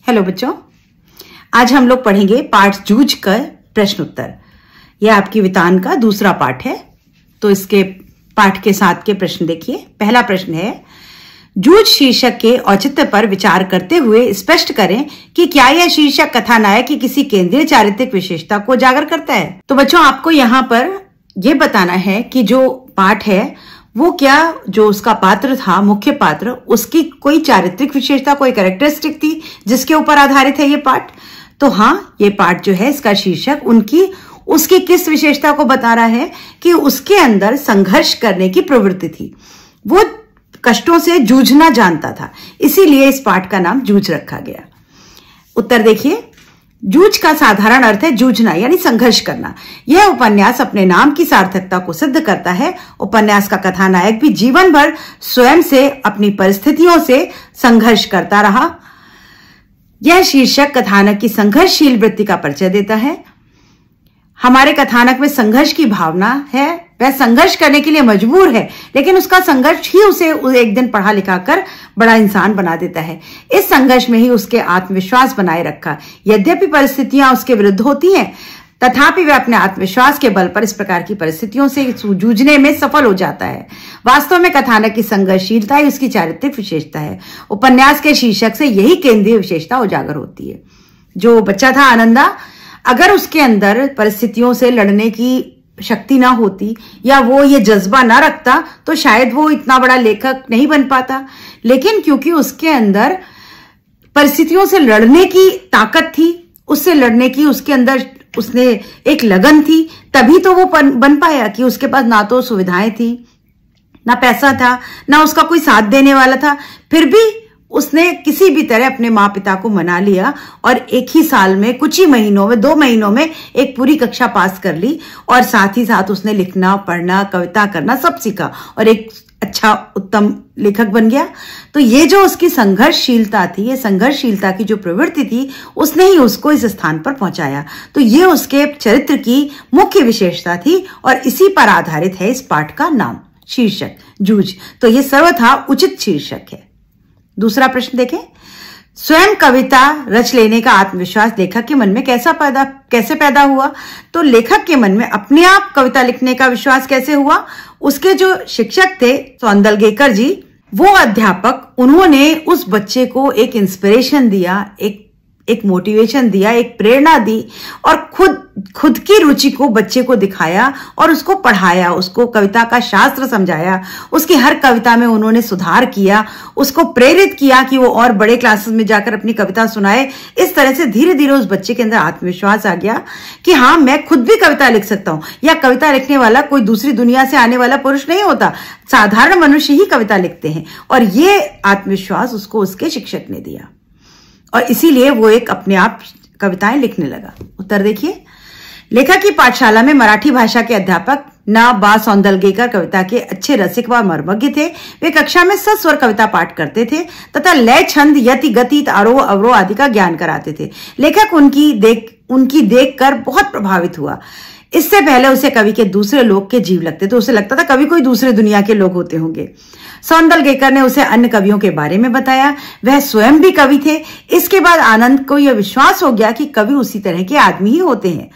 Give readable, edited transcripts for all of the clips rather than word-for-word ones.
Hello बच्चों, आज हम लोग पढ़ेंगे पाठ जूझ का प्रश्न उत्तर। यह आपकी वितान का दूसरा पाठ है। तो इसके पाठ के साथ के प्रश्न देखिए। पहला प्रश्न है, जूझ शीर्षक के औचित्य पर विचार करते हुए स्पष्ट करें कि क्या यह शीर्षक कथानायक की किसी केंद्रीय चारित्रिक विशेषता को उजागर करता है। तो बच्चों, आपको यहाँ पर यह बताना है कि जो पाठ है वो क्या, जो उसका पात्र था, मुख्य पात्र, उसकी कोई चारित्रिक विशेषता, कोई कैरेक्टरिस्टिक थी जिसके ऊपर आधारित है ये पाठ। तो हाँ, ये पाठ जो है, इसका शीर्षक उसकी किस विशेषता को बता रहा है कि उसके अंदर संघर्ष करने की प्रवृत्ति थी, वो कष्टों से जूझना जानता था, इसीलिए इस पाठ का नाम जूझ रखा गया। उत्तर देखिए। जूझ का साधारण अर्थ है जूझना, यानी संघर्ष करना। यह उपन्यास अपने नाम की सार्थकता को सिद्ध करता है। उपन्यास का कथानायक भी जीवन भर स्वयं से, अपनी परिस्थितियों से संघर्ष करता रहा। यह शीर्षक कथानक की संघर्षशील वृत्ति का परिचय देता है। हमारे कथानक में संघर्ष की भावना है, वह संघर्ष करने के लिए मजबूर है, लेकिन उसका संघर्ष ही उसे एक दिन पढ़ा लिखा कर बड़ा इंसान बना देता है। इस संघर्ष में ही उसके आत्मविश्वास बनाए रखा। यद्यपि परिस्थितियां उसके विरुद्ध होती हैं, तथापि वह अपने आत्मविश्वास के बल पर इस प्रकार की परिस्थितियों से जूझने में सफल हो जाता है। वास्तव में कथानक की संघर्षशीलता ही उसकी चारित्रिक विशेषता है। उपन्यास के शीर्षक से यही केंद्रीय विशेषता उजागर होती है। जो बच्चा था आनंदा, अगर उसके अंदर परिस्थितियों से लड़ने की शक्ति ना होती या वो ये जज्बा ना रखता तो शायद वो इतना बड़ा लेखक नहीं बन पाता। लेकिन क्योंकि उसके अंदर परिस्थितियों से लड़ने की ताकत थी, उससे लड़ने की उसके अंदर उसने एक लगन थी, तभी तो वो बन पाया कि उसके पास ना तो सुविधाएं थी, ना पैसा था, ना उसका कोई साथ देने वाला था। फिर भी उसने किसी भी तरह अपने माँ पिता को मना लिया और एक ही साल में, कुछ ही महीनों में, 2 महीनों में एक पूरी कक्षा पास कर ली और साथ ही साथ उसने लिखना, पढ़ना, कविता करना सब सीखा और एक अच्छा उत्तम लेखक बन गया। तो ये जो उसकी संघर्षशीलता थी, ये संघर्षशीलता की जो प्रवृत्ति थी, उसने ही उसको इस स्थान पर पहुंचाया। तो ये उसके चरित्र की मुख्य विशेषता थी और इसी पर आधारित है इस पाठ का नाम, शीर्षक जूझ। तो ये सर्वथा उचित शीर्षक है। दूसरा प्रश्न देखें। स्वयं कविता रच लेने का आत्मविश्वास लेखक के मन में कैसे पैदा हुआ? तो लेखक के मन में अपने आप कविता लिखने का विश्वास कैसे हुआ? उसके जो शिक्षक थे सौंदलगेकर जी, वो अध्यापक, उन्होंने उस बच्चे को एक इंस्पिरेशन दिया, एक मोटिवेशन दिया, एक प्रेरणा दी और खुद की रुचि को बच्चे को दिखाया और उसको पढ़ाया, उसको कविता का शास्त्र समझाया, उसकी हर कविता में उन्होंने सुधार किया, उसको प्रेरित किया कि वो और बड़े क्लासेस में जाकर अपनी कविता सुनाए। इस तरह से धीरे धीरे उस बच्चे के अंदर आत्मविश्वास आ गया कि हाँ, मैं खुद भी कविता लिख सकता हूं। या कविता लिखने वाला कोई दूसरी दुनिया से आने वाला पुरुष नहीं होता, साधारण मनुष्य ही कविता लिखते हैं। और ये आत्मविश्वास उसको उसके शिक्षक ने दिया और इसीलिए वो एक अपने आप कविताएं लिखने लगा। उत्तर देखिए। लेखक की पाठशाला में मराठी भाषा के अध्यापक ना बा सौंदलगेकर कविता के अच्छे रसिक व मर्मज्ञ थे। वे कक्षा में सस्वर कविता पाठ करते थे तथा लय, छंद, यति, गति, आरोह, अवरोह आदि का ज्ञान कराते थे। लेखक उनकी देखकर बहुत प्रभावित हुआ। इससे पहले उसे कवि के दूसरे लोग के जीव लगते थे। उसे लगता था कवि कोई दूसरे दुनिया के लोग होते होंगे। सौंदलगेकर ने उसे अन्य कवियों के बारे में बताया। वह स्वयं भी कवि थे। इसके बाद आनंद को यह विश्वास हो गया कि कवि उसी तरह के आदमी ही होते हैं।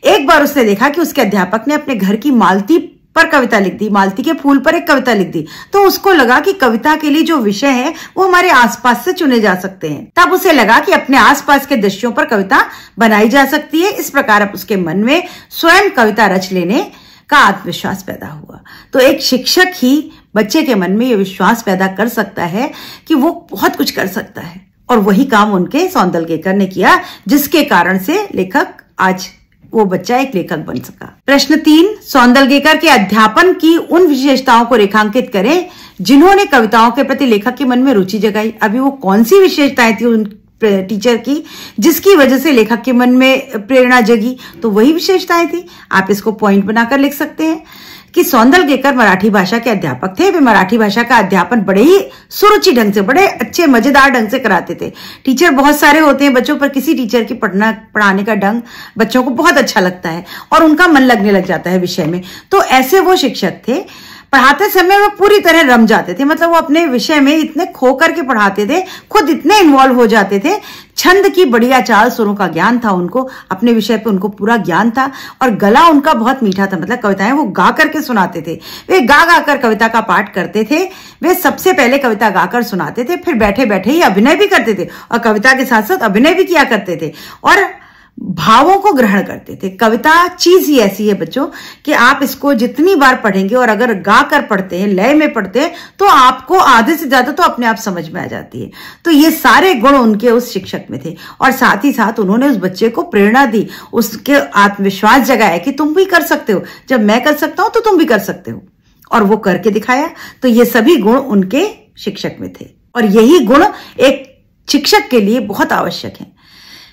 एक बार उसने देखा कि उसके अध्यापक ने अपने घर की मालती पर कविता लिख दी, मालती के फूल पर एक कविता लिख दी। तो उसको लगा कि कविता के लिए जो विषय है वो हमारे आसपास से चुने जा सकते हैं। तब उसे लगा कि अपने आसपास के दृश्यों पर कविता बनाई जा सकती है। इस प्रकार अब उसके मन में स्वयं कविता रच लेने का आत्मविश्वास पैदा हुआ। तो एक शिक्षक ही बच्चे के मन में यह विश्वास पैदा कर सकता है कि वो बहुत कुछ कर सकता है, और वही काम उनके सौंदलगेकर ने किया, जिसके कारण से लेखक, आज वो बच्चा एक लेखक बन सका। प्रश्न 3, सौंदलगेकर के अध्यापन की उन विशेषताओं को रेखांकित करें जिन्होंने कविताओं के प्रति लेखक के मन में रुचि जगाई। अभी वो कौन सी विशेषताएं थी उन टीचर की जिसकी वजह से लेखक के मन में प्रेरणा जगी? तो वही विशेषताएं थी। आप इसको पॉइंट बनाकर लिख सकते हैं कि सौंदलगेकर मराठी भाषा के अध्यापक थे। वे मराठी भाषा का अध्यापन बड़े ही सुरुचि ढंग से, बड़े अच्छे मजेदार ढंग से कराते थे। टीचर बहुत सारे होते हैं बच्चों पर, किसी टीचर की पढ़ाने का ढंग बच्चों को बहुत अच्छा लगता है और उनका मन लगने लग जाता है विषय में। तो ऐसे वो शिक्षक थे। पढ़ाते समय वो पूरी तरह रम जाते थे, मतलब वो अपने विषय में इतने खो करके पढ़ाते थे, खुद इतने इन्वॉल्व हो जाते थे। छंद की बढ़िया चाल सुरों का ज्ञान था उनको, अपने विषय पे उनको पूरा ज्ञान था, और गला उनका बहुत मीठा था, मतलब कविताएं वो गा करके सुनाते थे। वे गा गा कर कविता का पाठ करते थे। वे सबसे पहले कविता गाकर सुनाते थे, फिर बैठे बैठे ही अभिनय भी करते थे, और कविता के साथ साथ अभिनय भी किया करते थे, और भावों को ग्रहण करते थे। कविता चीज ही ऐसी है बच्चों कि आप इसको जितनी बार पढ़ेंगे, और अगर गा कर पढ़ते हैं, लय में पढ़ते हैं, तो आपको आधे से ज्यादा तो अपने आप समझ में आ जाती है। तो ये सारे गुण उनके उस शिक्षक में थे, और साथ ही साथ उन्होंने उस बच्चे को प्रेरणा दी, उसके आत्मविश्वास जगाया कि तुम भी कर सकते हो, जब मैं कर सकता हूं तो तुम भी कर सकते हो, और वो करके दिखाया। तो ये सभी गुण उनके शिक्षक में थे, और यही गुण एक शिक्षक के लिए बहुत आवश्यक है।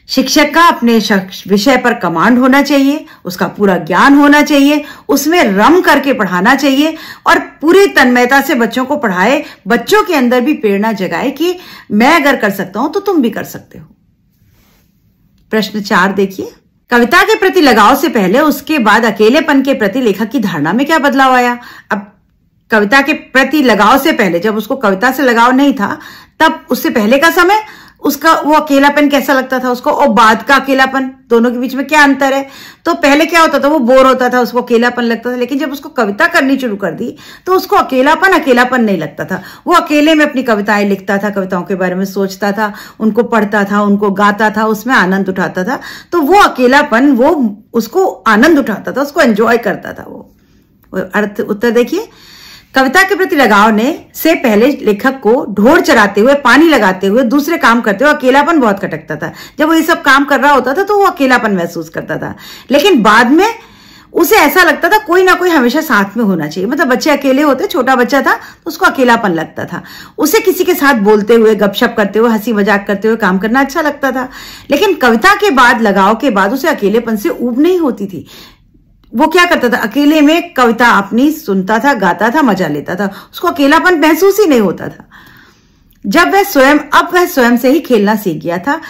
शिक्षक का अपने विषय पर कमांड होना चाहिए, उसका पूरा ज्ञान होना चाहिए, उसमें रम करके पढ़ाना चाहिए, और पूरी तन्मयता से बच्चों को पढ़ाए, बच्चों के अंदर भी प्रेरणा जगाए कि मैं अगर कर सकता हूं तो तुम भी कर सकते हो। प्रश्न 4 देखिए, कविता के प्रति लगाव से पहले, उसके बाद अकेलेपन के प्रति लेखक की धारणा में क्या बदलाव आया? अब कविता के प्रति लगाव से पहले, जब उसको कविता से लगाव नहीं था, तब उससे पहले का समय उसका वो अकेलापन कैसा लगता था उसको, और बाद का अकेलापन, दोनों के बीच में क्या अंतर है? तो पहले क्या होता था, वो बोर होता था, उसको अकेलापन लगता था, लेकिन जब उसको कविता करनी शुरू कर दी तो उसको अकेलापन नहीं लगता था। वो अकेले में अपनी कविताएं लिखता था, कविताओं के बारे में सोचता था, उनको पढ़ता था, उनको गाता था, उसमें आनंद उठाता था। तो वो अकेलापन, वो उसको आनंद उठाता था, उसको एंजॉय करता था। वो अर्थ उत्तर देखिए, कविता के प्रति लगाव ने से पहले लेखक को ढोर चराते हुए, पानी लगाते हुए, दूसरे काम करते हुए अकेलापन बहुत खटकता था। जब वो ये सब काम कर रहा होता था तो वो अकेलापन महसूस करता था, लेकिन बाद में उसे ऐसा लगता था कोई ना कोई हमेशा साथ में होना चाहिए। मतलब बच्चे अकेले होते, छोटा बच्चा था तो उसको अकेलापन लगता था, उसे किसी के साथ बोलते हुए, गपशप करते हुए, हंसी मजाक करते हुए काम करना अच्छा लगता था। लेकिन कविता के बाद, लगाव के बाद, उसे अकेलेपन से ऊब नहीं होती थी। वो क्या करता था, अकेले में कविता अपनी सुनता था, गाता था, मजा लेता था, उसको अकेलापन महसूस ही नहीं होता था। अब वह स्वयं से ही खेलना सीख गया था।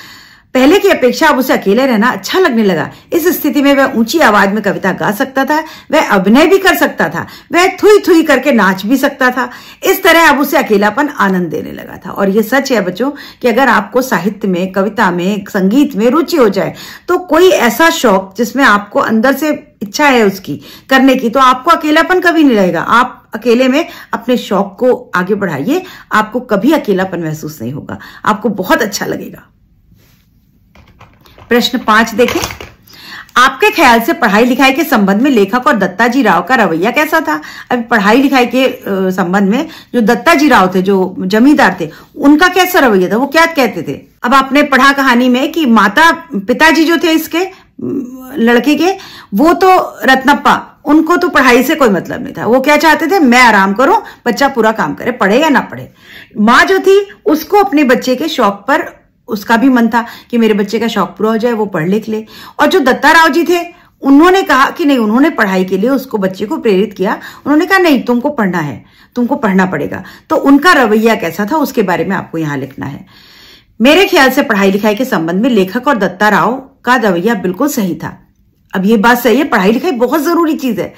पहले की अपेक्षा अब उसे अकेले रहना अच्छा लगने लगा। इस स्थिति में वह ऊंची आवाज में कविता गा सकता था, वह अभिनय भी कर सकता था, वह थुई थुई करके नाच भी सकता था। इस तरह अब उसे अकेलापन आनंद देने लगा था। और ये सच है बच्चों कि अगर आपको साहित्य में, कविता में, संगीत में रुचि हो जाए, तो कोई ऐसा शौक जिसमें आपको अंदर से इच्छा है उसकी करने की, तो आपको अकेलापन कभी नहीं लगेगा। आप अकेले में अपने शौक को आगे बढ़ाइए, आपको कभी अकेलापन महसूस नहीं होगा, आपको बहुत अच्छा लगेगा। प्रश्न 5 देखें, आपके ख्याल से पढ़ाई लिखाई के संबंध में लेखक और दत्ताजी राव का रवैया कैसा था? अब पढ़ाई लिखाई के संबंध में जो दत्ताजी राव थे, जो जमींदार थे, उनका कैसा रवैया था, वो क्या कहते थे? अब आपने पढ़ा कहानी में कि पिताजी जो थे इसके लड़के के, वो तो रत्नप्पा, उनको तो पढ़ाई से कोई मतलब नहीं था। वो क्या चाहते थे, मैं आराम करूं, बच्चा पूरा काम करे, पढ़े या ना पढ़े। माँ जो थी उसको अपने बच्चे के शौक पर, उसका भी मन था कि मेरे बच्चे का शौक पूरा हो जाए, वो पढ़ लिख ले। और जो दत्ताराव जी थे, उन्होंने कहा कि नहीं, उन्होंने पढ़ाई के लिए उसको, बच्चे को प्रेरित किया। उन्होंने कहा नहीं, तुमको पढ़ना है, तुमको पढ़ना पड़ेगा। तो उनका रवैया कैसा था उसके बारे में आपको यहां लिखना है। मेरे ख्याल से पढ़ाई लिखाई के संबंध में लेखक और दत्ताराव का रवैया बिल्कुल सही था। अब ये बात सही है, पढ़ाई लिखाई बहुत जरूरी चीज है,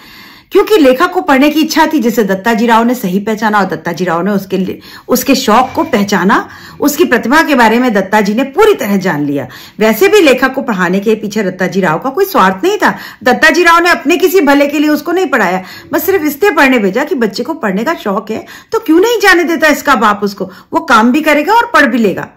क्योंकि लेखक को पढ़ने की इच्छा थी, जिसे दत्ताजी राव ने सही पहचाना, और दत्ताजी राव ने उसके शौक को पहचाना। उसकी प्रतिभा के बारे में दत्ताजी ने पूरी तरह जान लिया। वैसे भी लेखक को पढ़ाने के पीछे दत्ताजी राव का कोई स्वार्थ नहीं था। दत्ताजी राव ने अपने किसी भले के लिए उसको नहीं पढ़ाया, बस सिर्फ इसलिए पढ़ने भेजा कि बच्चे को पढ़ने का शौक है, तो क्यों नहीं जाने देता इसका बाप उसको, वो काम भी करेगा और पढ़ भी लेगा।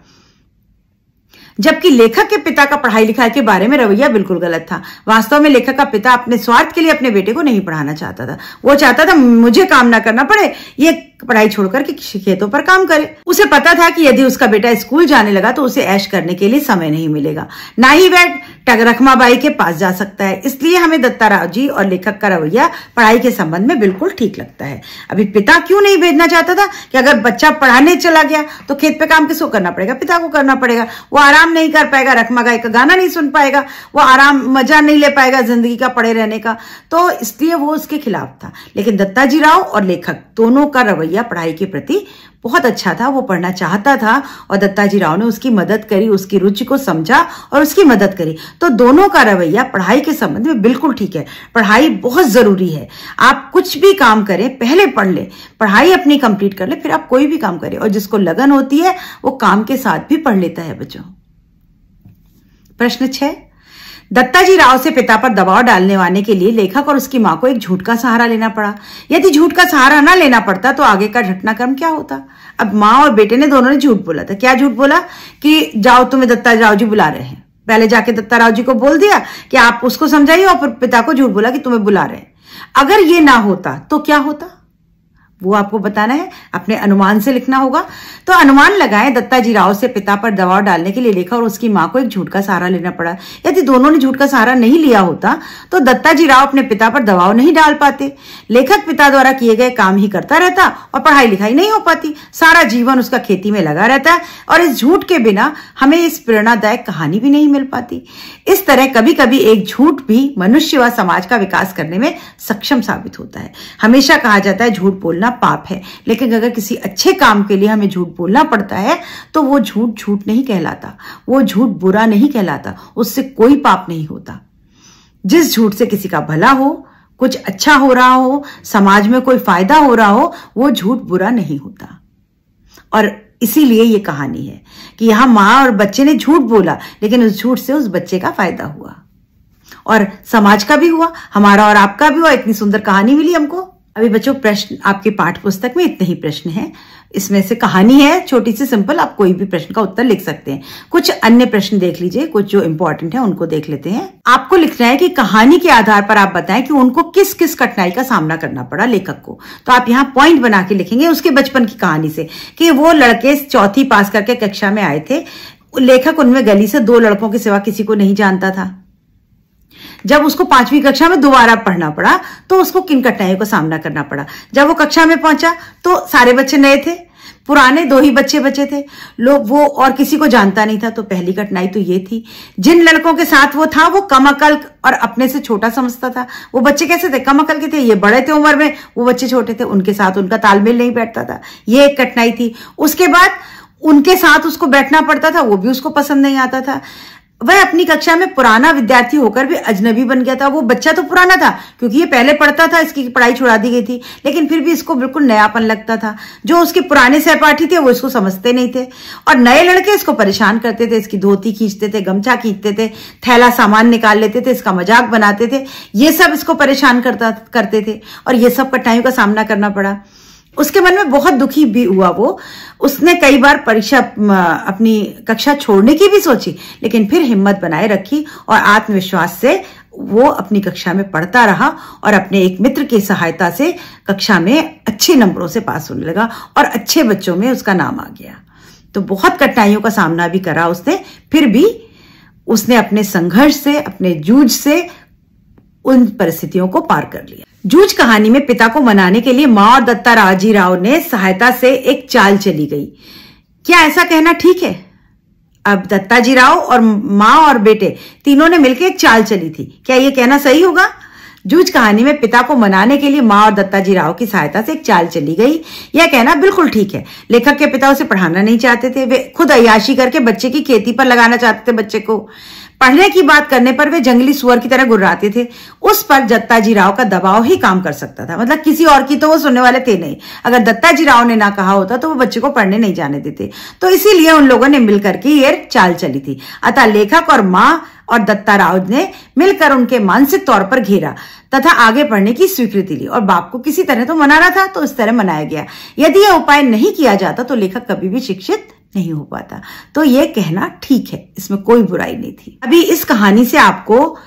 जबकि लेखक के पिता का पढ़ाई लिखाई के बारे में रवैया बिल्कुल गलत था। वास्तव में लेखक का पिता अपने स्वार्थ के लिए अपने बेटे को नहीं पढ़ाना चाहता था। वो चाहता था मुझे काम ना करना पड़े, ये पढ़ाई छोड़कर के खेतों पर काम करे। उसे पता था कि यदि उसका बेटा स्कूल जाने लगा तो उसे ऐश करने के लिए समय नहीं मिलेगा, ना ही वह रखमाबाई के पास जा सकता है। इसलिए हमें दत्ताराव जी और लेखक का रवैया पढ़ाई के संबंध में बिल्कुल ठीक लगता है। अभी पिता क्यों नहीं भेजना चाहता था कि अगर बच्चा पढ़ाने चला गया तो खेत पे काम किसको करना पड़ेगा, पिता को करना पड़ेगा। वो आराम नहीं कर पाएगा, रखमाबाई का गाना नहीं सुन पाएगा, वो आराम मजा नहीं ले पाएगा जिंदगी का पड़े रहने का, तो इसलिए वो उसके खिलाफ था। लेकिन दत्ताजी राव और लेखक दोनों का रवैया रवैया पढ़ाई के प्रति बहुत अच्छा था, वो पढ़ना चाहता था और दत्ताजी राव ने उसकी मदद करी, उसकी रुचि को समझा और उसकी मदद करी। तो दोनों का रवैया पढ़ाई के संबंध में बिल्कुल ठीक है। पढ़ाई बहुत जरूरी है। आप कुछ भी काम करें पहले पढ़ ले, पढ़ाई अपनी कंप्लीट कर ले, फिर आप कोई भी काम करें। और जिसको लगन होती है वो काम के साथ भी पढ़ लेता है बच्चों। प्रश्न 6, दत्ताजी राव से पिता पर दबाव डालने वाले के लिए लेखक और उसकी मां को एक झूठ का सहारा लेना पड़ा। यदि झूठ का सहारा ना लेना पड़ता तो आगे का घटनाक्रम क्या होता? अब मां और बेटे ने दोनों ने झूठ बोला था। क्या झूठ बोला? कि जाओ, तुम्हें दत्ताजी राव जी बुला रहे हैं। पहले जाके दत्ता राव जी को बोल दिया कि आप उसको समझाइए, और फिर पिता को झूठ बोला कि तुम्हें बुला रहे हैं। अगर ये ना होता तो क्या होता वो आपको बताना है, अपने अनुमान से लिखना होगा। तो अनुमान लगाएं, दत्ताजी राव से पिता पर दबाव डालने के लिए लेखक और उसकी मां को एक झूठ का सहारा लेना पड़ा। यदि दोनों ने झूठ का सहारा नहीं लिया होता तो दत्ताजी राव अपने पिता पर दबाव नहीं डाल पाते। लेखक पिता द्वारा किए गए काम ही करता रहता और पढ़ाई लिखाई नहीं हो पाती। सारा जीवन उसका खेती में लगा रहता है और इस झूठ के बिना हमें इस प्रेरणादायक कहानी भी नहीं मिल पाती। इस तरह कभी कभी एक झूठ भी मनुष्य व समाज का विकास करने में सक्षम साबित होता है। हमेशा कहा जाता है झूठ बोलना पाप है, लेकिन अगर किसी अच्छे काम के लिए हमें झूठ बोलना पड़ता है तो वो झूठ झूठ नहीं कहलाता, वो झूठ बुरा नहीं कहलाता, उससे कोई पाप नहीं होता। जिस झूठ से किसी का भला हो, कुछ अच्छा हो रहा हो, समाज में कोई फायदा हो रहा हो, वो झूठ बुरा नहीं होता। और इसीलिए ये कहानी है कि यहां मां और बच्चे ने झूठ बोला, लेकिन उस झूठ से उस बच्चे का फायदा हुआ और समाज का भी हुआ, हमारा और आपका भी हुआ। इतनी सुंदर कहानी मिली हमको। अभी बच्चों प्रश्न आपके पाठ पुस्तक में इतने ही प्रश्न हैं। इसमें से कहानी है छोटी सी सिंपल, आप कोई भी प्रश्न का उत्तर लिख सकते हैं। कुछ अन्य प्रश्न देख लीजिए, कुछ जो इंपॉर्टेंट है उनको देख लेते हैं। आपको लिखना है कि कहानी के आधार पर आप बताएं कि उनको किस किस कठिनाई का सामना करना पड़ा लेखक को। तो आप यहाँ पॉइंट बना के लिखेंगे उसके बचपन की कहानी से कि वो लड़के 4वीं पास करके कक्षा में आए थे। लेखक उनमें गली से 2 लड़कों के सिवा किसी को नहीं जानता था। जब उसको 5वीं कक्षा में दोबारा पढ़ना पड़ा तो उसको किन कठिनाइयों का सामना करना पड़ा। जब वो कक्षा में पहुंचा तो सारे बच्चे नए थे, पुराने 2 ही बच्चे बचे थे, लोग वो और किसी को जानता नहीं था। तो पहली कठिनाई तो ये थी। जिन लड़कों के साथ वो था वो कम अकल और अपने से छोटा समझता था। वो बच्चे कैसे थे? कम अकल के थे, ये बड़े थे उम्र में, वो बच्चे छोटे थे, उनके साथ उनका तालमेल नहीं बैठता था। ये एक कठिनाई थी। उसके बाद उनके साथ उसको बैठना पड़ता था, वो भी उसको पसंद नहीं आता था। वह अपनी कक्षा में पुराना विद्यार्थी होकर भी अजनबी बन गया था। वो बच्चा तो पुराना था क्योंकि ये पहले पढ़ता था, इसकी पढ़ाई छुड़ा दी गई थी, लेकिन फिर भी इसको बिल्कुल नयापन लगता था। जो उसके पुराने सहपाठी थे वो इसको समझते नहीं थे और नए लड़के इसको परेशान करते थे। इसकी धोती खींचते थे, गमछा खींचते थे, थैला सामान निकाल लेते थे, इसका मजाक बनाते थे। ये सब इसको परेशान करते थे और ये सब कठिनाइयों का सामना करना पड़ा। उसके मन में बहुत दुखी भी हुआ वो। उसने कई बार परीक्षा अपनी कक्षा छोड़ने की भी सोची, लेकिन फिर हिम्मत बनाए रखी और आत्मविश्वास से वो अपनी कक्षा में पढ़ता रहा और अपने एक मित्र की सहायता से कक्षा में अच्छे नंबरों से पास होने लगा और अच्छे बच्चों में उसका नाम आ गया। तो बहुत कठिनाइयों का सामना भी करा उसने, फिर भी उसने अपने संघर्ष से, अपने जूझ से उन परिस्थितियों को पार कर लिया। जूझ कहानी में पिता को मनाने के लिए मां और दत्ताजी राव ने सहायता से एक चाल चली गई। क्या ऐसा कहना ठीक है? अब दत्ताजी राव और मां और बेटे तीनों ने मिलकर एक चाल चली थी, क्या यह कहना सही होगा? जूझ कहानी में पिता को मनाने के लिए मां और दत्ताजी राव की सहायता से एक चाल चली गई, यह कहना बिल्कुल ठीक है। लेखक के पिता उसे पढ़ाना नहीं चाहते थे, वे खुद अय्याशी करके बच्चे की खेती पर लगाना चाहते थे। बच्चे को पढ़ने की बात करने पर वे जंगली सुअर की तरह गुर्राते थे। उस पर दत्ताजी राव का दबाव ही काम कर सकता था, मतलब किसी और की तो वो सुनने वाले थे नहीं। अगर दत्ताजी राव ने ना कहा होता तो वो बच्चे को पढ़ने नहीं जाने देते। तो इसीलिए उन लोगों ने मिलकर के ये चाल चली थी। अतः लेखक और मां और दत्ता राव ने मिलकर उनके मानसिक तौर पर घेरा तथा आगे बढ़ने की स्वीकृति ली और बाप को किसी तरह तो मनाना था, तो इस तरह मनाया गया। यदि यह उपाय नहीं किया जाता तो लेखक कभी भी शिक्षित नहीं हो पाता। तो यह कहना ठीक है, इसमें कोई बुराई नहीं थी। अभी इस कहानी से आपको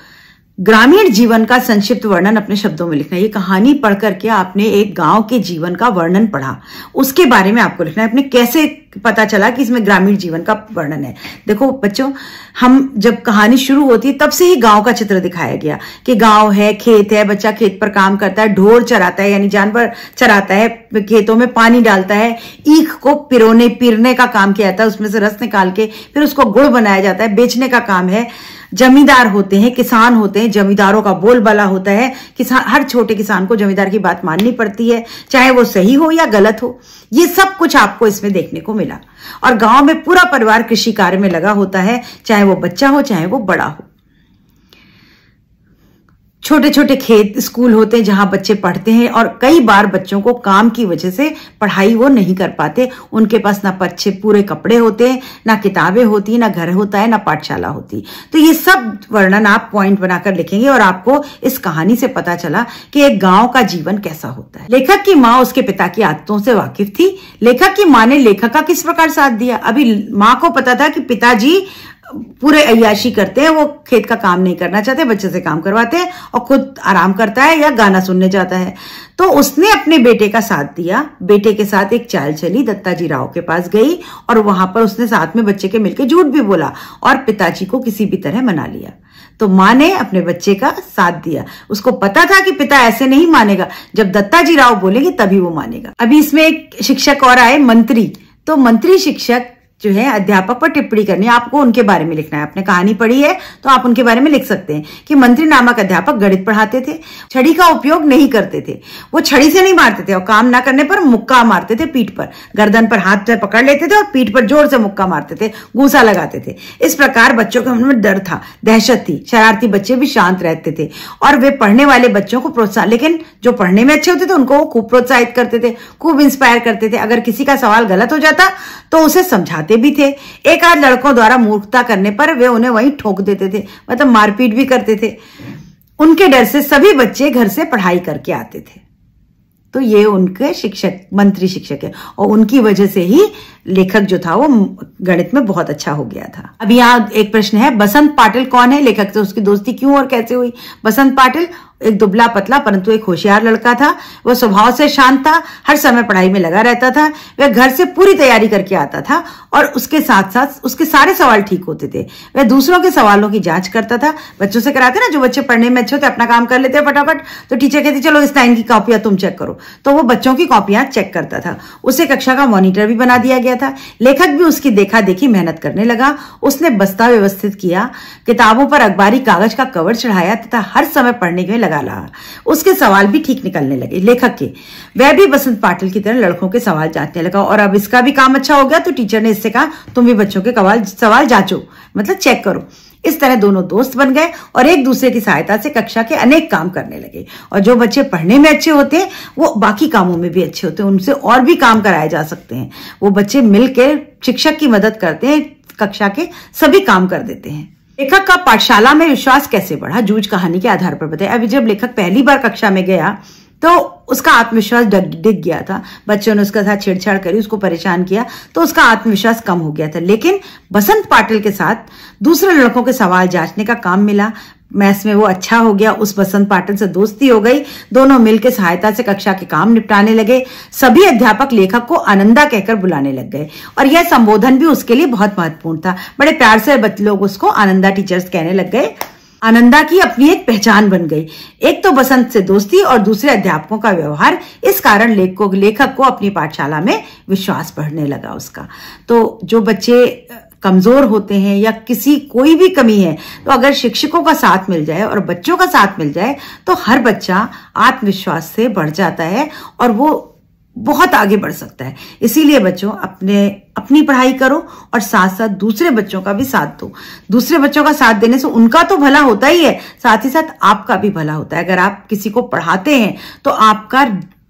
ग्रामीण जीवन का संक्षिप्त वर्णन अपने शब्दों में लिखना है। ये कहानी पढ़ करके आपने एक गांव के जीवन का वर्णन पढ़ा, उसके बारे में आपको लिखना है। आपने कैसे पता चला कि इसमें ग्रामीण जीवन का वर्णन है? देखो बच्चों, हम जब कहानी शुरू होती है तब से ही गांव का चित्र दिखाया गया कि गांव है, खेत है, बच्चा खेत पर काम करता है, ढोर चराता है यानी जानवर चराता है, खेतों में पानी डालता है, ईख को पिरने का काम किया जाता है, उसमें से रस निकाल के फिर उसको गुड़ बनाया जाता है, बेचने का काम है। जमींदार होते हैं, किसान होते हैं, जमींदारों का बोलबाला होता है, किसान, हर छोटे किसान को जमींदार की बात माननी पड़ती है, चाहे वो सही हो या गलत हो। ये सब कुछ आपको इसमें देखने को मिला। और गांव में पूरा परिवार कृषि कार्य में लगा होता है, चाहे वो बच्चा हो चाहे वो बड़ा हो। छोटे छोटे खेत, स्कूल होते हैं जहां बच्चे पढ़ते हैं, और कई बार बच्चों को काम की वजह से पढ़ाई वो नहीं कर पाते। उनके पास ना अच्छे पूरे कपड़े होते हैं, ना किताबें होती, ना घर होता है, ना पाठशाला होती। तो ये सब वर्णन आप पॉइंट बनाकर लिखेंगे और आपको इस कहानी से पता चला कि एक गांव का जीवन कैसा होता है। लेखक की माँ उसके पिता की आदतों से वाकिफ थी। लेखक की माँ ने लेखक का किस प्रकार साथ दिया? अभी माँ को पता था कि पिताजी पूरे अय्याशी करते हैं, वो खेत का काम नहीं करना चाहते, बच्चे से काम करवाते हैं और खुद आराम करता है या गाना सुनने जाता है। तो उसने अपने बेटे का साथ दिया। बेटे के साथ एक चाल चली, दत्ताजी राव के पास गई और वहां पर उसने साथ में बच्चे के मिलकर झूठ भी बोला और पिताजी को किसी भी तरह मना लिया। तो माँ ने अपने बच्चे का साथ दिया। उसको पता था कि पिता ऐसे नहीं मानेगा, जब दत्ताजी राव बोलेंगे तभी वो मानेगा। अभी इसमें एक शिक्षक और आए, मंत्री। तो मंत्री शिक्षक जो है अध्यापक पर टिप्पणी करनी है, आपको उनके बारे में लिखना है। आपने कहानी पढ़ी है तो आप उनके बारे में लिख सकते हैं कि मंत्री नामक अध्यापक गणित पढ़ाते थे, छड़ी का उपयोग नहीं करते थे। वो छड़ी से नहीं मारते थे और काम ना करने पर मुक्का मारते थे पीठ पर, गर्दन पर हाथ से पकड़ लेते थे और पीठ पर जोर से मुक्का मारते थे, गूंसा लगाते थे। इस प्रकार बच्चों के मन में डर था, दहशत थी। शरारती बच्चे भी शांत रहते थे और वे पढ़ने वाले बच्चों को प्रोत्साहन, लेकिन जो पढ़ने में अच्छे होते थे उनको वो खूब प्रोत्साहित करते थे, खूब इंस्पायर करते थे। अगर किसी का सवाल गलत हो जाता तो उसे समझाते भी थे। एक आध लड़कों द्वारा मूर्खता करने पर वे उन्हें वहीं ठोक देते थे, मतलब मारपीट भी करते थे। उनके डर से सभी बच्चे घर से पढ़ाई करके आते थे। तो ये उनके शिक्षक, मंत्री शिक्षक है, और उनकी वजह से ही लेखक जो था वो गणित में बहुत अच्छा हो गया था। अब यहाँ एक प्रश्न है, बसंत पाटिल कौन है? लेखक से उसकी दोस्ती क्यों और कैसे हुई? बसंत पाटिल एक दुबला पतला परंतु एक होशियार लड़का था। वह स्वभाव से शांत था, हर समय पढ़ाई में लगा रहता था। वह घर से पूरी तैयारी करके आता था और उसके साथ साथ उसके सारे सवाल ठीक होते थे। वह दूसरों के सवालों की जांच करता था। बच्चों से कराते ना, जो बच्चे पढ़ने में अच्छे होते अपना काम कर लेते हैं फटाफट, तो टीचर कहती चलो इस लाइन की कॉपियां तुम चेक करो, तो वो बच्चों की कॉपियां चेक करता था। उसे कक्षा का मॉनिटर भी बना दिया गया था। लेखक भी उसकी देखा देखी मेहनत करने लगा। उसने बस्ता व्यवस्थित किया, किताबों पर अखबारी कागज का कवर चढ़ाया तथा हर समय पढ़ने में लगा रहा। उसके सवाल भी ठीक निकलने लगे लेखक के। वह भी बसंत पाटिल की तरह लड़कों के सवाल जांचने लगा और अब इसका भी काम अच्छा हो गया, तो टीचर ने इससे कहा तुम भी बच्चों के सवाल जांचो, मतलब चेक करो। इस तरह दोनों दोस्त बन गए और एक दूसरे की सहायता से कक्षा के अनेक काम करने लगे। और जो बच्चे पढ़ने में अच्छे होते हैं वो बाकी कामों में भी अच्छे होते हैं, उनसे और भी काम कराए जा सकते हैं। वो बच्चे मिलकर शिक्षक की मदद करते हैं, कक्षा के सभी काम कर देते हैं। लेखक का पाठशाला में विश्वास कैसे बढ़ा? जूझ कहानी के आधार पर बताया। अभी जब लेखक पहली बार कक्षा में गया तो उसका आत्मविश्वास डिग गया था। बच्चों ने उसके साथ छेड़छाड़ करी, उसको परेशान किया, तो उसका आत्मविश्वास कम हो गया था। लेकिन बसंत पाटिल के साथ दूसरे लड़कों के सवाल जांचने का काम मिला, मैथ्स में वो अच्छा हो गया। उस बसंत पाटिल से दोस्ती हो गई। दोनों मिलकर सहायता से कक्षा के काम निपटाने लगे। सभी अध्यापक लेखक को आनंदा कहकर बुलाने लग गए और यह संबोधन भी उसके लिए बहुत महत्वपूर्ण था। बड़े प्यार से लोग उसको आनंदा टीचर्स कहने लग गए। आनंदा की अपनी एक पहचान बन गई। एक तो बसंत से दोस्ती और दूसरे अध्यापकों का व्यवहार। इस कारण लेखक को अपनी पाठशाला में विश्वास बढ़ने लगा उसका। तो जो बच्चे कमजोर होते हैं या कोई भी कमी है, तो अगर शिक्षकों का साथ मिल जाए और बच्चों का साथ मिल जाए तो हर बच्चा आत्मविश्वास से बढ़ जाता है और वो बहुत आगे बढ़ सकता है। इसीलिए बच्चों अपनी पढ़ाई करो और साथ साथ दूसरे बच्चों का भी साथ दो। दूसरे बच्चों का साथ देने से उनका तो भला होता ही है, साथ ही साथ आपका भी भला होता है। अगर आप किसी को पढ़ाते हैं तो आपका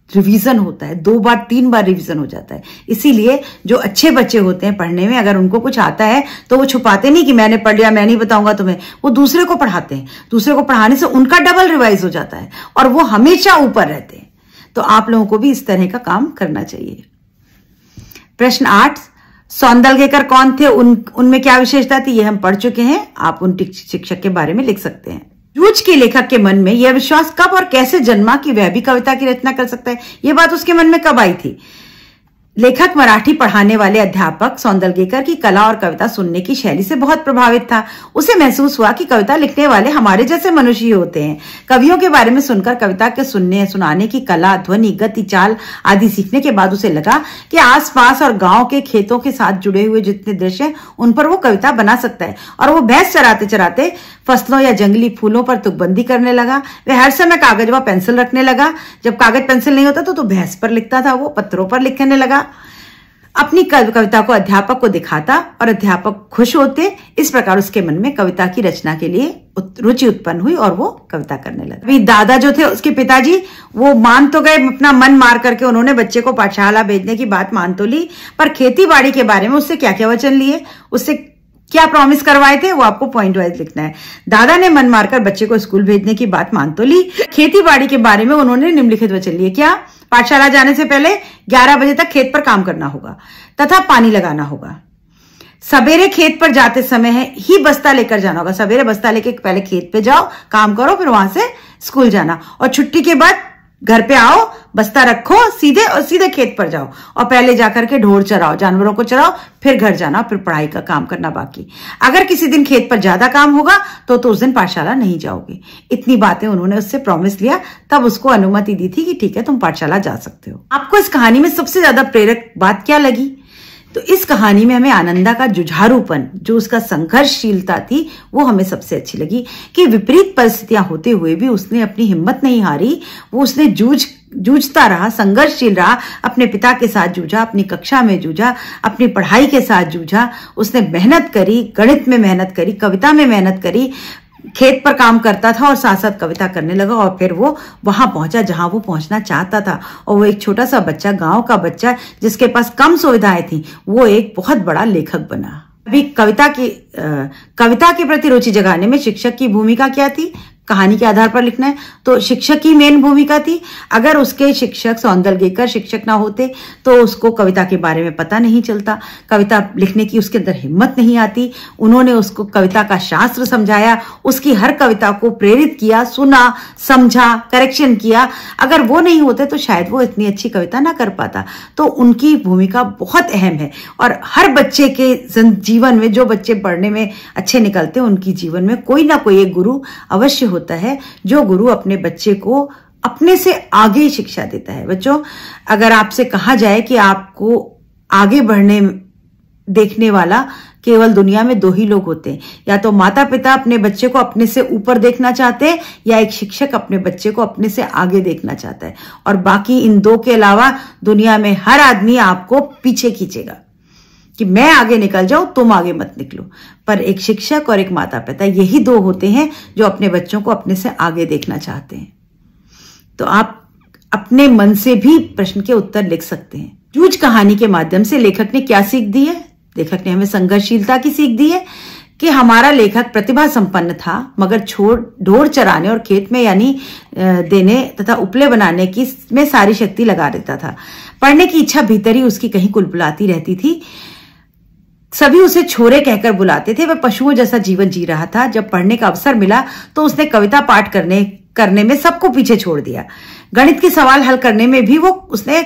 रिवीजन होता है, 2 बार 3 बार रिवीजन हो जाता है। इसीलिए जो अच्छे बच्चे होते हैं पढ़ने में, अगर उनको कुछ आता है तो वो छुपाते नहीं कि मैंने पढ़ लिया, मैं नहीं बताऊंगा तुम्हें। वो दूसरे को पढ़ाते हैं। दूसरे को पढ़ाने से उनका डबल रिवाइज हो जाता है और वो हमेशा ऊपर रहते हैं। तो आप लोगों को भी इस तरह का काम करना चाहिए। प्रश्न 8, सौंदलगेकर कौन थे? उनमें क्या विशेषता थी? ये हम पढ़ चुके हैं। आप उन शिक्षक के बारे में लिख सकते हैं। जूझ के लेखक के मन में यह विश्वास कब और कैसे जन्मा कि वह भी कविता की रचना कर सकता है? यह बात उसके मन में कब आई थी? लेखक मराठी पढ़ाने वाले अध्यापक सौंदलगेकर की कला और कविता सुनने की शैली से बहुत प्रभावित था। उसे महसूस हुआ कि कविता लिखने वाले हमारे जैसे मनुष्य ही होते हैं। कवियों के बारे में सुनकर कविता के सुनने सुनाने की कला, ध्वनि, गति, चाल आदि सीखने के बाद उसे लगा कि आसपास और गांव के खेतों के साथ जुड़े हुए जितने दृश्य हैं उन पर वो कविता बना सकता है। और वो भैंस चराते चराते फसलों या जंगली फूलों पर तुकबंदी करने लगा। वह हर समय कागज व पेंसिल रखने लगा। जब कागज पेंसिल नहीं होता तो भैंस पर लिखता था, वो पत्थरों पर लिखने लगा। अपनी कविता को अध्यापक को दिखाता और अध्यापक खुश होते। इस प्रकार उसके मन में कविता की रचना के लिए रुचि उत्पन्न हुई और वो कविता करने लगा। अभी दादा जो थे उसके पिताजी वो मान तो गए, अपना मन मार करके उन्होंने बच्चे को पाठशाला भेजने की बात मान तो ली, पर खेती बाड़ी के बारे में उससे क्या क्या वचन लिए, उससे क्या प्रॉमिस करवाए थे, वो आपको पॉइंट वाइज लिखना है। दादा ने मन मारकर बच्चे को स्कूल भेजने की बात मान तो ली, खेती बाड़ी के बारे में उन्होंने निम्नलिखित वचन लिए। क्या? पाठशाला जाने से पहले 11 बजे तक खेत पर काम करना होगा तथा पानी लगाना होगा। सवेरे खेत पर जाते समय ही बस्ता लेकर जाना होगा। सवेरे बस्ता लेके पहले खेत पे जाओ, काम करो, फिर वहां से स्कूल जाना। और छुट्टी के बाद घर पे आओ, बस्ता रखो सीधे खेत पर जाओ और पहले जाकर के ढोर चराओ, जानवरों को चराओ, फिर घर जाना, फिर पढ़ाई का काम करना बाकी। अगर किसी दिन खेत पर ज्यादा काम होगा तो उस दिन पाठशाला नहीं जाओगे। इतनी बातें उन्होंने उससे प्रॉमिस लिया, तब उसको अनुमति दी थी कि ठीक है तुम पाठशाला जा सकते हो। आपको इस कहानी में सबसे ज्यादा प्रेरक बात क्या लगी? तो इस कहानी में हमें आनंदा का जुझारूपन, जो उसका संघर्षशीलता थी, वो हमें सबसे अच्छी लगी कि विपरीत परिस्थितियां होते हुए भी उसने अपनी हिम्मत नहीं हारी। वो उसने जूझता रहा, संघर्षशील रहा, अपने पिता के साथ जूझा, अपनी कक्षा में जूझा, अपनी पढ़ाई के साथ जूझा। उसने मेहनत करी, गणित में मेहनत करी, कविता में मेहनत करी, खेत पर काम करता था और साथ साथ कविता करने लगा और फिर वो वहां पहुंचा जहां वो पहुंचना चाहता था। और वो एक छोटा सा बच्चा, गांव का बच्चा जिसके पास कम सुविधाएं थी, वो एक बहुत बड़ा लेखक बना। अभी कविता के प्रति रुचि जगाने में शिक्षक की भूमिका क्या थी? कहानी के आधार पर लिखना है तो शिक्षक की मेन भूमिका थी। अगर उसके शिक्षक सौंदलगेकर शिक्षक ना होते तो उसको कविता के बारे में पता नहीं चलता, कविता लिखने की उसके अंदर हिम्मत नहीं आती। उन्होंने उसको कविता का शास्त्र समझाया, उसकी हर कविता को प्रेरित किया, सुना, समझा, करेक्शन किया। अगर वो नहीं होते तो शायद वो इतनी अच्छी कविता ना कर पाता। तो उनकी भूमिका बहुत अहम है और हर बच्चे के जीवन में, जो बच्चे पढ़ने में अच्छे निकलते हैं, उनकी जीवन में कोई ना कोई एक गुरु अवश्य होता है, जो गुरु अपने बच्चे को अपने से आगे शिक्षा देता है। बच्चों, अगर आपसे कहा जाए कि आपको आगे बढ़ने देखने वाला केवल दुनिया में 2 ही लोग होते हैं, या तो माता पिता अपने बच्चे को अपने से ऊपर देखना चाहते हैं, या एक शिक्षक अपने बच्चे को अपने से आगे देखना चाहता है। और बाकी इन 2 के अलावा दुनिया में हर आदमी आपको पीछे खींचेगा कि मैं आगे निकल जाऊं, तुम आगे मत निकलो। पर एक शिक्षक और एक माता पिता, यही 2 होते हैं जो अपने बच्चों को अपने से आगे देखना चाहते हैं। तो आप अपने मन से भी प्रश्न के उत्तर लिख सकते हैं। जूझ कहानी के माध्यम से लेखक ने क्या सीख दी है? लेखक ने हमें संघर्षशीलता की सीख दी है कि हमारा लेखक प्रतिभा संपन्न था, मगर ढोर चराने और खेत में यानी देने तथा उपले बनाने की में सारी शक्ति लगा देता था। पढ़ने की इच्छा भीतर ही उसकी कहीं कुलबुलाती रहती थी। सभी उसे छोरे कहकर बुलाते थे। वह पशुओं जैसा जीवन जी रहा था। जब पढ़ने का अवसर मिला तो उसने कविता पाठ करने में सबको पीछे छोड़ दिया। गणित के सवाल हल करने में भी उसने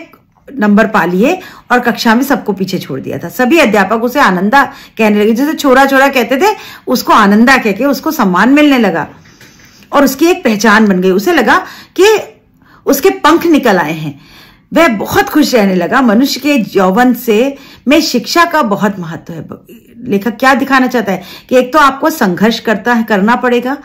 नंबर पा लिए और कक्षा में सबको पीछे छोड़ दिया था। सभी अध्यापक उसे आनंदा कहने लगे। जैसे छोरा छोरा कहते थे, उसको आनंदा कह के उसको सम्मान मिलने लगा और उसकी एक पहचान बन गई। उसे लगा कि उसके पंख निकल आए हैं। वह बहुत खुश रहने लगा। मनुष्य के यौवन में शिक्षा का बहुत महत्व है। लेखक क्या दिखाना चाहता है कि एक तो आपको संघर्ष करना पड़ेगा,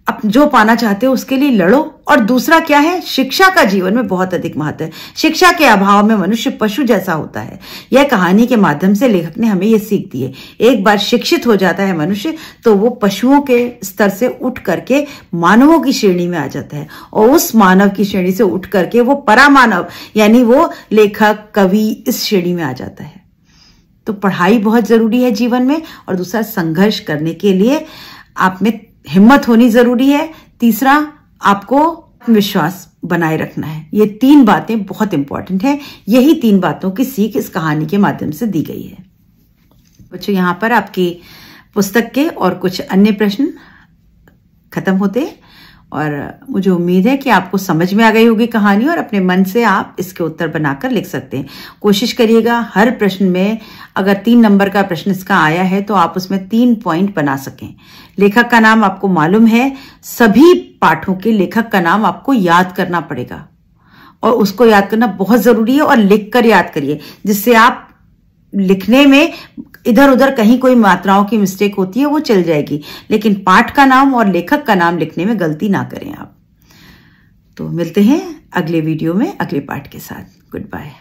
आप जो पाना चाहते हो उसके लिए लड़ो, और दूसरा क्या है, शिक्षा का जीवन में बहुत अधिक महत्व है। शिक्षा के अभाव में मनुष्य पशु जैसा होता है। यह कहानी के माध्यम से लेखक ने हमें यह सीख दी है। एक बार शिक्षित हो जाता है मनुष्य तो वो पशुओं के स्तर से उठ करके मानवों की श्रेणी में आ जाता है, और उस मानव की श्रेणी से उठ करके वो परामानव यानी वो लेखक, कवि, इस श्रेणी में आ जाता है। तो पढ़ाई बहुत जरूरी है जीवन में, और दूसरा संघर्ष करने के लिए आप में हिम्मत होनी जरूरी है। तीसरा, आपको विश्वास बनाए रखना है। ये 3 बातें बहुत इंपॉर्टेंट हैं। यही 3 बातों की सीख इस कहानी के माध्यम से दी गई है। बच्चों, यहाँ पर आपकी पुस्तक के और कुछ अन्य प्रश्न खत्म होते हैं। और मुझे उम्मीद है कि आपको समझ में आ गई होगी कहानी और अपने मन से आप इसके उत्तर बनाकर लिख सकते हैं। कोशिश करिएगा हर प्रश्न में अगर 3 नंबर का प्रश्न इसका आया है तो आप उसमें 3 पॉइंट बना सकें। लेखक का नाम आपको मालूम है, सभी पाठों के लेखक का नाम आपको याद करना पड़ेगा और उसको याद करना बहुत जरूरी है और लिखकर याद करिए, जिससे आप लिखने में इधर उधर कहीं कोई मात्राओं की मिस्टेक होती है वो चल जाएगी, लेकिन पाठ का नाम और लेखक का नाम लिखने में गलती ना करें आप। तो मिलते हैं अगले वीडियो में अगले पाठ के साथ। Good bye.